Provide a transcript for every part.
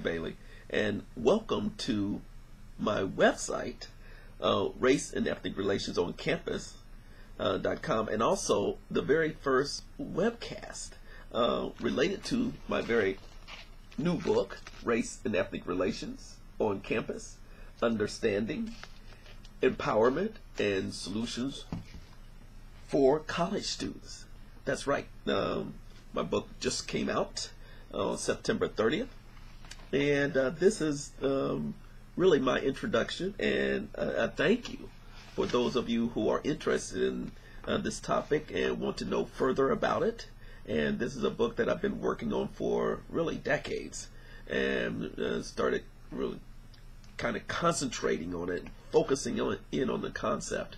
Bailey, and welcome to my website, Race and Ethnic Relations on Campus.com, and also the very first webcast related to my very new book, Race and Ethnic Relations on Campus, Understanding, Empowerment, and Solutions for College Students. That's right. My book just came out on September 30th, and this is really my introduction, and I thank you for those of you who are interested in this topic and want to know further about it. And this is a book that I've been working on for really decades, and started really kind of concentrating on it, focusing on the concept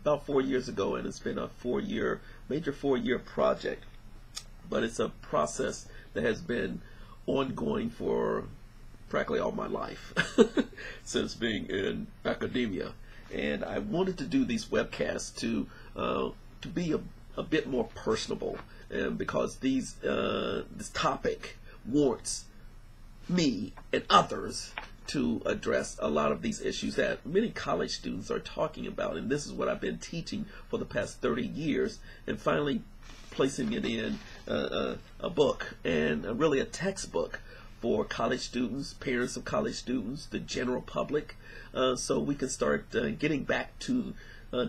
about 4 years ago, and it's been a major four-year project. But it's a process that has been ongoing for practically all my life since being in academia. And I wanted to do these webcasts to be a bit more personable, and because this topic warrants me and others to address a lot of these issues that many college students are talking about. And this is what I've been teaching for the past 30 years, and finally placing it in a book, and really a textbook for college students, parents of college students, the general public, so we can start getting back to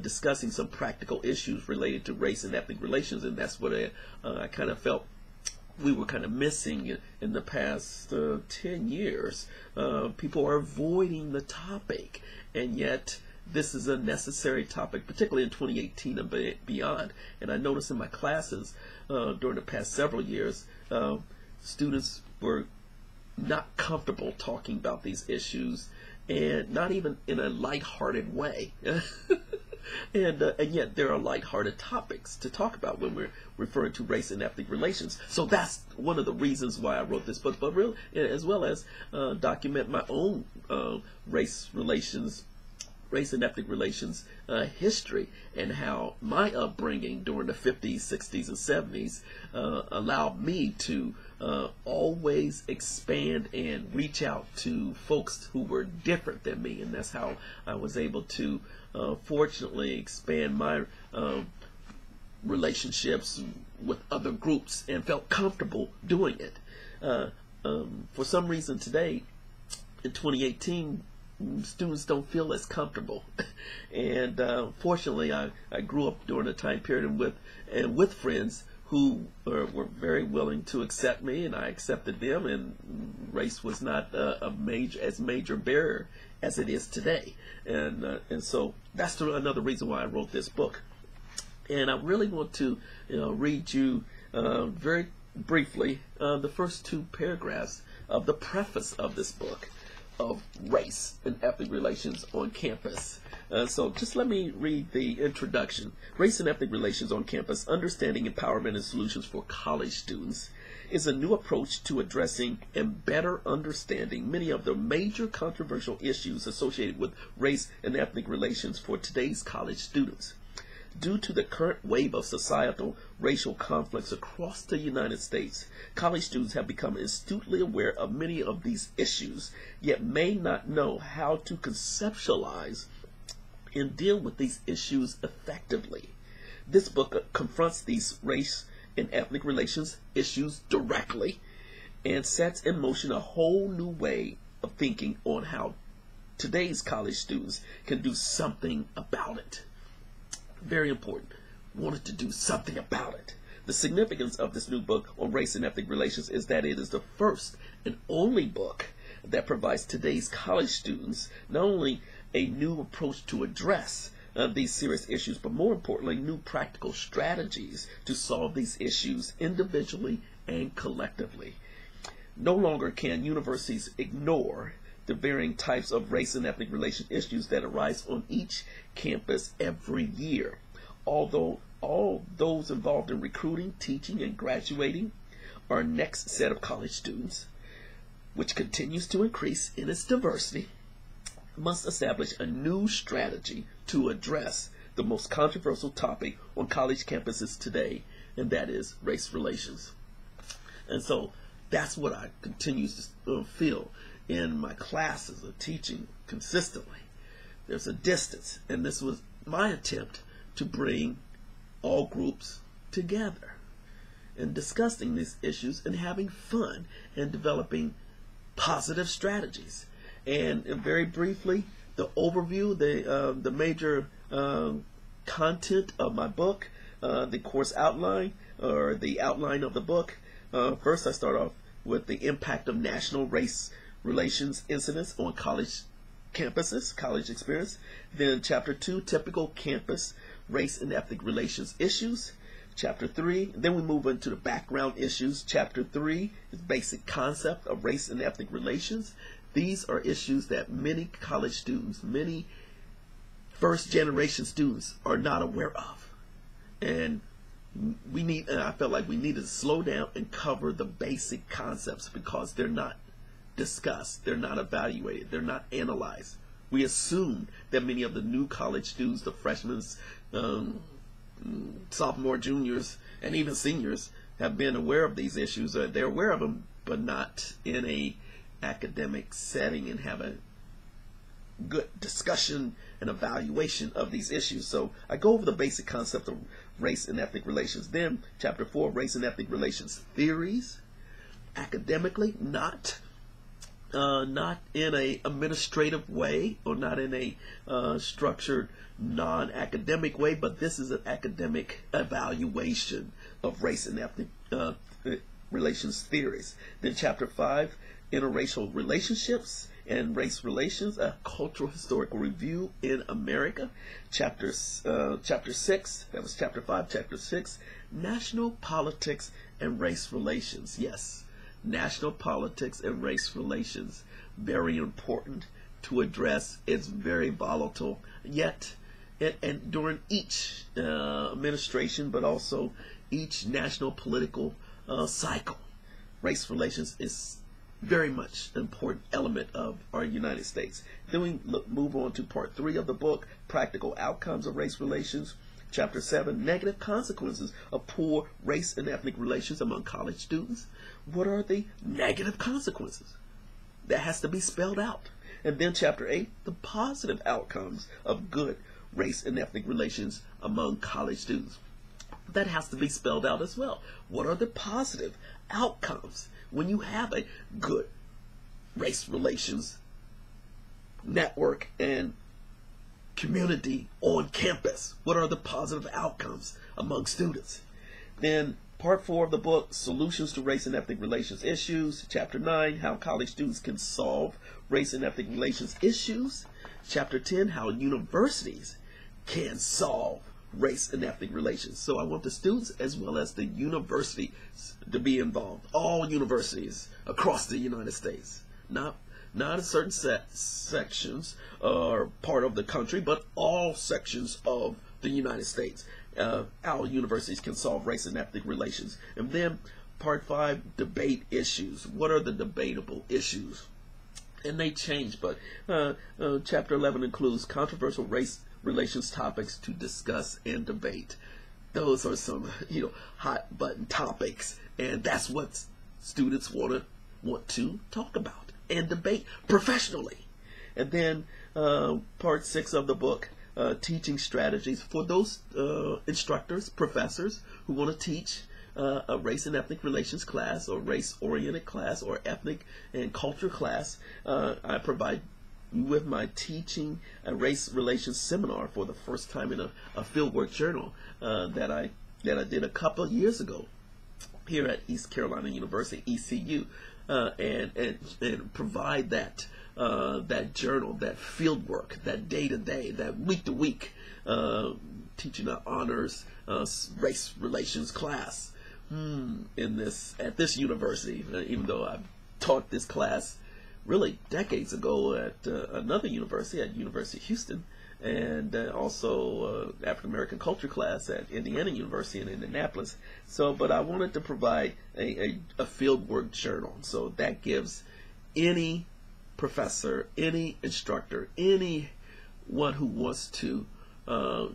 discussing some practical issues related to race and ethnic relations. And that's what I kind of felt we were kind of missing in the past 10 years. People are avoiding the topic, and yet this is a necessary topic, particularly in 2018 and beyond. And I noticed in my classes during the past several years, students were not comfortable talking about these issues, and not even in a lighthearted way. And yet there are lighthearted topics to talk about when we're referring to race and ethnic relations. So that's one of the reasons why I wrote this book, but really, as well as document my own race and ethnic relations history, and how my upbringing during the 50s, 60s, and 70s allowed me to always expand and reach out to folks who were different than me. And that's how I was able to fortunately expand my relationships with other groups and felt comfortable doing it. For some reason today, in 2018, students don't feel as comfortable. And fortunately, I grew up during a time period with friends who were very willing to accept me, and I accepted them, and race was not as major barrier as it is today. And so that's another reason why I wrote this book. And I really want to read you very briefly the first two paragraphs of the preface of this book, of Race and Ethnic Relations on Campus. So just let me read the introduction. Race and Ethnic Relations on Campus, Understanding, Empowerment, and Solutions for College Students is a new approach to addressing and better understanding many of the major controversial issues associated with race and ethnic relations for today's college students. Due to the current wave of societal racial conflicts across the United States, college students have become astutely aware of many of these issues, yet may not know how to conceptualize and deal with these issues effectively. This book confronts these race and ethnic relations issues directly, and sets in motion a whole new way of thinking on how today's college students can do something about it. Very important. Wanted to do something about it. The significance of this new book on race and ethnic relations is that it is the first and only book that provides today's college students not only a new approach to address these serious issues, but more importantly, new practical strategies to solve these issues individually and collectively. No longer can universities ignore the varying types of race and ethnic relation issues that arise on each campus every year. Although all those involved in recruiting, teaching, and graduating our next set of college students, which continues to increase in its diversity, must establish a new strategy to address the most controversial topic on college campuses today, and that is race relations. And so That's what I continue to feel in my classes of teaching consistently. There's a distance, and this was my attempt to bring all groups together and discussing these issues and having fun and developing positive strategies. And very briefly, the overview, the major content of my book, the course outline, or the outline of the book. First, I start off with the impact of national race relations incidents on college campuses, college experience. Then Chapter 2, typical campus race and ethnic relations issues. Chapter 3, then we move into the background issues. Chapter 3 is basic concept of race and ethnic relations. These are issues that many college students, many first generation students are not aware of. And I felt like we needed to slow down and cover the basic concepts because they're not discussed, they're not evaluated, they're not analyzed. We assume that many of the new college students, the freshmen, sophomore, juniors, and even seniors have been aware of these issues. They're aware of them, but not in a academic setting and have a good discussion and evaluation of these issues. So I go over the basic concept of race and ethnic relations. Then Chapter 4, race and ethnic relations theories, academically, not in a administrative way or not in a structured non-academic way, but this is an academic evaluation of race and ethnic relations theories. Then Chapter 5, interracial relationships and race relations, a cultural historical review in America. Chapter 6, that was Chapter 5. Chapter 6, national politics and race relations. Yes, national politics and race relations, very important to address. It's very volatile, yet and during each administration, but also each national political cycle, race relations is very much an important element of our United States. Then we move on to Part 3 of the book, practical outcomes of race relations. Chapter 7, negative consequences of poor race and ethnic relations among college students. What are the negative consequences? That has to be spelled out. And then Chapter 8, the positive outcomes of good race and ethnic relations among college students. That has to be spelled out as well. What are the positive outcomes when you have a good race relations network and community on campus? What are the positive outcomes among students? Then Part 4 of the book, solutions to race and ethnic relations issues. Chapter 9, how college students can solve race and ethnic relations issues. Chapter 10, how universities can solve race and ethnic relations. So I want the students as well as the universities to be involved. All universities across the United States. Not a certain sections or part of the country, but all sections of the United States. Our universities can solve race and ethnic relations. And then Part 5, debate issues. What are the debatable issues? And they change, but Chapter 11 includes controversial race relations topics to discuss and debate. Those are some hot button topics, and that's what students want to talk about and debate professionally. And then Part 6 of the book, teaching strategies for those instructors, professors who want to teach a race and ethnic relations class or race-oriented class or ethnic and culture class. I provide with my teaching a race relations seminar for the first time in a Fieldwork Journal that I did a couple of years ago here at East Carolina University, ECU, and provide that journal, that field work, that day-to-day, that week-to-week teaching an honors race relations class at this university, even though I've taught this class really decades ago at another university, at University of Houston, and also African American culture class at Indiana University in Indianapolis. So, but I wanted to provide a fieldwork journal, so that gives any professor, any instructor, anyone who wants to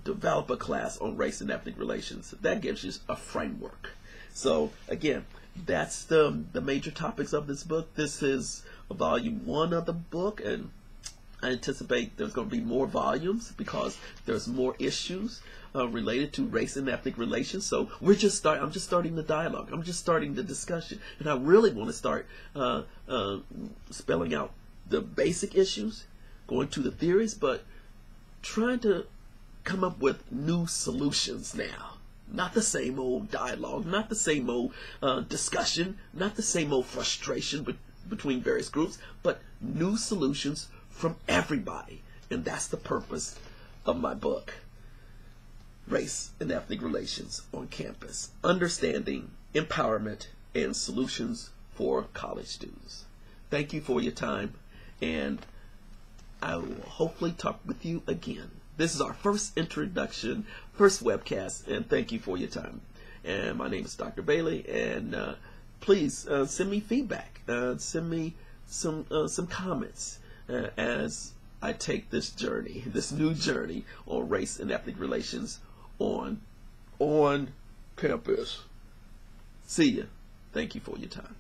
develop a class on race and ethnic relations, that gives you a framework. So again, that's the major topics of this book. This is volume 1 of the book, and I anticipate there's going to be more volumes because there's more issues related to race and ethnic relations. So I'm just starting the dialogue. I'm just starting the discussion, and I really want to start spelling out the basic issues, going to the theories, but trying to come up with new solutions now. Not the same old dialogue, not the same old discussion, not the same old frustration between various groups, but new solutions from everybody. And that's the purpose of my book, Race and Ethnic Relations on Campus: Understanding, Empowerment, and Solutions for College Students. Thank you for your time, and I will hopefully talk with you again. This is our first introduction, first webcast, and thank you for your time. And my name is Dr. Bailey, and please send me feedback. Send me some comments as I take this journey, this new journey on race and ethnic relations on campus. See ya. Thank you for your time.